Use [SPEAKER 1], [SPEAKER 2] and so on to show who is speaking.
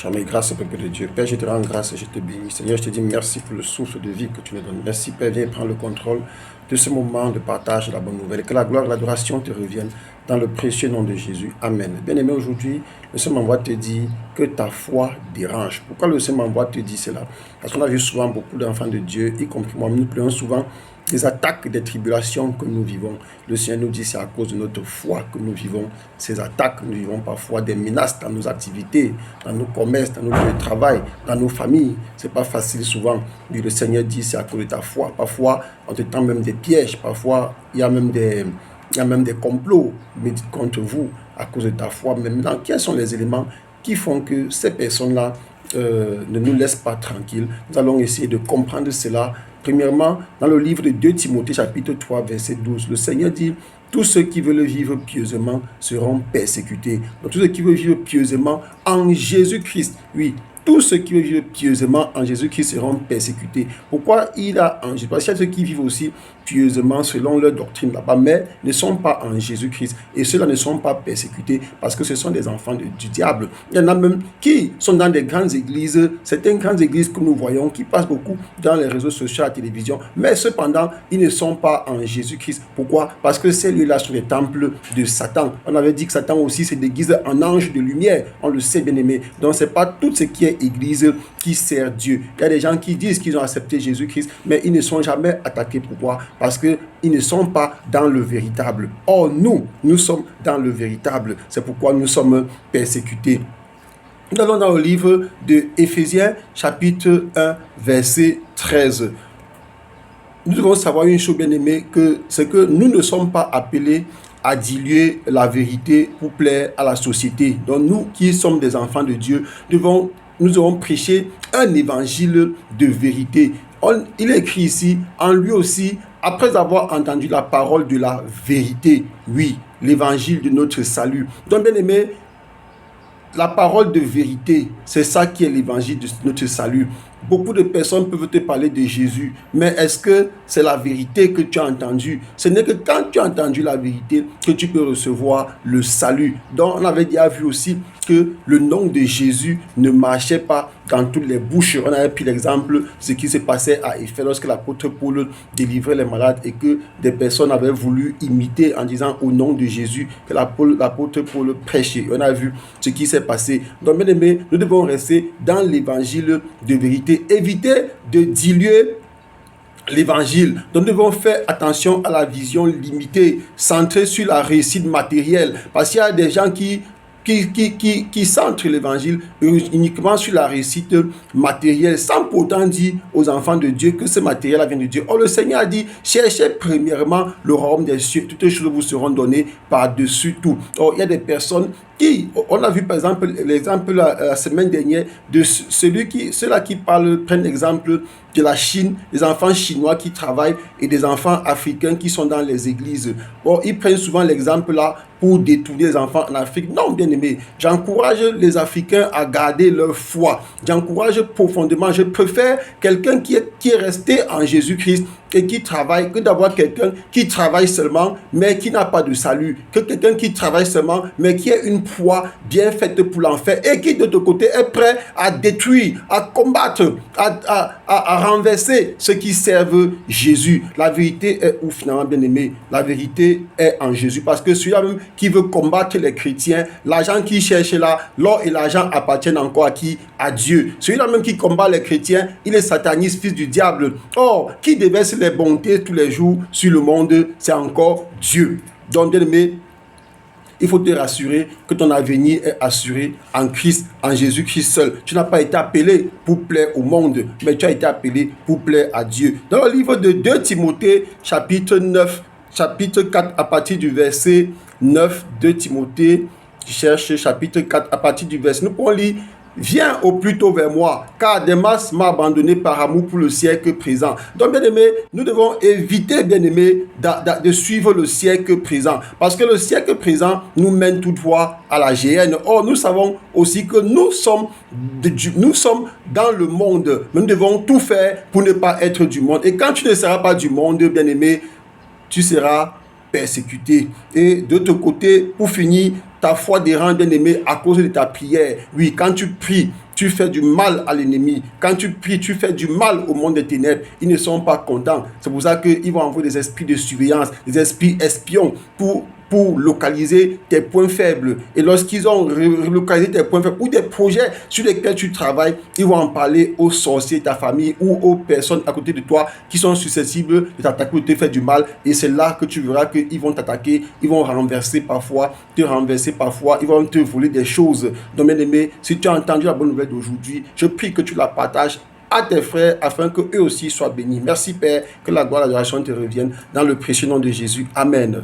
[SPEAKER 1] Jamais grâce au peuple de Dieu. Père, je te rends grâce et je te bénis. Seigneur, je te dis merci pour le souffle de vie que tu nous donnes. Merci, Père, viens prendre le contrôle de ce moment de partage de la bonne nouvelle. Que la gloire et l'adoration te reviennent dans le précieux nom de Jésus. Amen. Bien-aimé, aujourd'hui, le Saint m'envoie te dire que ta foi dérange. Pourquoi le Saint m'envoie te dire cela? Parce qu'on a vu souvent beaucoup d'enfants de Dieu, y compris moi, nous pleurons souvent des attaques, des tribulations que nous vivons. Le Seigneur nous dit c'est à cause de notre foi que nous vivons ces attaques. Nous vivons parfois des menaces dans nos activités, dans nos commerces, dans nos lieux de travail, dans nos familles. C'est pas facile souvent. Le Seigneur dit c'est à cause de ta foi. Parfois, on te tend même des pièges. Parfois, il y a même des complots contre vous à cause de ta foi. Mais maintenant, quels sont les éléments qui font que ces personnes-là ne nous laissent pas tranquilles? Nous allons essayer de comprendre cela. Premièrement, dans le livre de 2 Timothée, chapitre 3, verset 12, le Seigneur dit « Tous ceux qui veulent vivre pieusement seront persécutés. » Donc, tous ceux qui veulent vivre pieusement en Jésus-Christ, oui, tous ceux qui veulent vivre pieusement en Jésus-Christ seront persécutés. Pourquoi il a en Jésus? Parce qu'il y a ceux qui vivent aussi pieusement selon leur doctrine là-bas, mais ne sont pas en Jésus-Christ. Et ceux-là ne sont pas persécutés parce que ce sont des enfants du diable. Il y en a même qui sont dans des grandes églises, certaines grandes églises que nous voyons, qui passent beaucoup dans les réseaux sociaux, à la télévision, mais cependant, ils ne sont pas en Jésus-Christ. Pourquoi? Parce que ces lieux-là sont des temples de Satan. On avait dit que Satan aussi se déguise en ange de lumière. On le sait, bien aimé. Donc, ce n'est pas tout ce qui est église qui sert Dieu. Il y a des gens qui disent qu'ils ont accepté Jésus-Christ, mais ils ne sont jamais attaqués. Pourquoi? Parce qu'ils ne sont pas dans le véritable. Or, nous sommes dans le véritable. C'est pourquoi nous sommes persécutés. Nous allons dans le livre de Éphésiens, chapitre 1, verset 13. Nous devons savoir une chose, bien aimée, c'est que nous ne sommes pas appelés à diluer la vérité pour plaire à la société. Donc nous qui sommes des enfants de Dieu, nous devons prêcher un évangile de vérité. Il est écrit ici, en lui aussi, après avoir entendu la parole de la vérité, oui, l'évangile de notre salut. Donc bien aimé, la parole de vérité, c'est ça qui est l'évangile de notre salut. Beaucoup de personnes peuvent te parler de Jésus, mais est-ce que c'est la vérité que tu as entendue? Ce n'est que quand tu as entendu la vérité que tu peux recevoir le salut. Donc on avait déjà vu aussi que le nom de Jésus ne marchait pas dans toutes les bouches. On avait pris l'exemple de ce qui se passait à Éphèse lorsque l'apôtre Paul délivrait les malades et que des personnes avaient voulu imiter en disant au nom de Jésus que l'apôtre Paul prêchait. On a vu ce qui s'est passé. Donc bien aimé, nous devons rester dans l'évangile de vérité. Éviter de diluer l'évangile. Donc nous devons faire attention à la vision limitée, centrée sur la réussite matérielle. Parce qu'il y a des gens qui centrent l'évangile uniquement sur la réussite matérielle, sans pourtant dire aux enfants de Dieu que ce matériel vient de Dieu. Or, le Seigneur a dit, cherchez premièrement le royaume des cieux, toutes les choses vous seront données par-dessus tout. Or, il y a des personnes on a vu par exemple l'exemple la semaine dernière de ceux-là qui prennent l'exemple de la Chine, des enfants chinois qui travaillent et des enfants africains qui sont dans les églises. Bon, ils prennent souvent l'exemple là pour détourner les enfants en Afrique. Non, bien aimé, j'encourage les Africains à garder leur foi. J'encourage profondément, je préfère quelqu'un qui est resté en Jésus-Christ et qui travaille, que d'avoir quelqu'un qui travaille seulement, mais qui n'a pas de salut, que quelqu'un qui travaille seulement, mais qui a une foi bien faite pour l'enfer, et qui de l'autre côté est prêt à détruire, à combattre, à renverser ceux qui servent Jésus. La vérité est où finalement, bien aimé? La vérité est en Jésus, parce que celui-là même qui veut combattre les chrétiens, l'argent qu'il cherche là, l'or et l'argent appartiennent encore à qui? À Dieu. Celui-là même qui combat les chrétiens, il est sataniste, fils du diable. Or, qui déverse les bontés tous les jours sur le monde, c'est encore Dieu. Donc, bien aimé, il faut te rassurer que ton avenir est assuré en Christ, en Jésus-Christ seul. Tu n'as pas été appelé pour plaire au monde, mais tu as été appelé pour plaire à Dieu. Dans le livre de 2 Timothée, chapitre 4, à partir du verset 9, 2 Timothée, tu cherches chapitre 4, à partir du verset, nous pouvons lire: viens au plus tôt vers moi, car Démas m'a abandonné par amour pour le siècle présent. Donc, bien aimé, nous devons éviter, bien aimé, de suivre le siècle présent. Parce que le siècle présent nous mène toutefois à la géhenne. Or, nous savons aussi que nous sommes dans le monde. Nous devons tout faire pour ne pas être du monde. Et quand tu ne seras pas du monde, bien aimé, tu seras persécutés. Et de ton côté, pour finir, ta foi dérange, bien-aimé, à cause de ta prière. Oui, quand tu pries, tu fais du mal à l'ennemi. Quand tu pries, tu fais du mal au monde des ténèbres. Ils ne sont pas contents. C'est pour ça qu'ils vont envoyer des esprits de surveillance, des esprits espions pour localiser tes points faibles. Et lorsqu'ils ont localisé tes points faibles ou des projets sur lesquels tu travailles, ils vont en parler aux sorciers de ta famille ou aux personnes à côté de toi qui sont susceptibles de t'attaquer ou de te faire du mal. Et c'est là que tu verras qu'ils vont t'attaquer, ils vont renverser parfois, ils vont te voler des choses. Donc, bien aimé, si tu as entendu la bonne nouvelle d'aujourd'hui, je prie que tu la partages à tes frères afin qu'eux aussi soient bénis. Merci Père, que la gloire et l'adoration te reviennent dans le précieux nom de Jésus. Amen.